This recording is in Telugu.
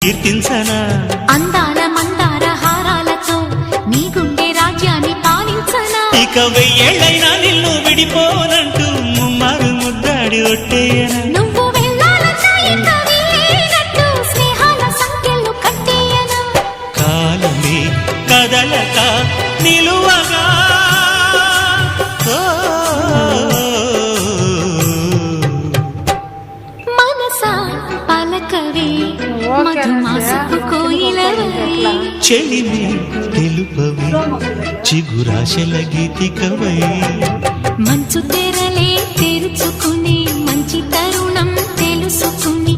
కీర్తించనా అందాల మందార హారాలతో నీ గుండె రాజ్యాన్ని పాలించనా ఇక వెయ్యేళ్ళైనా నిన్ను విడిపోనంటూ ముమ్మారు ముద్దాడి ఒట్టేయనా నువ్వు వెళ్ళాలన్నా ఇక వీలేనట్టు స్నేహాల సంఖ్యలు కట్టేయనా కాలమే కదలక నిలువగా మనసా పలకవే మధుమాసపు కోయిలవై చెలిమి తెలుపవి చిగురాశల గీతికవై మంచు తెరలే తెరుచుకుని మంచి తరుణం తెలుసుకుని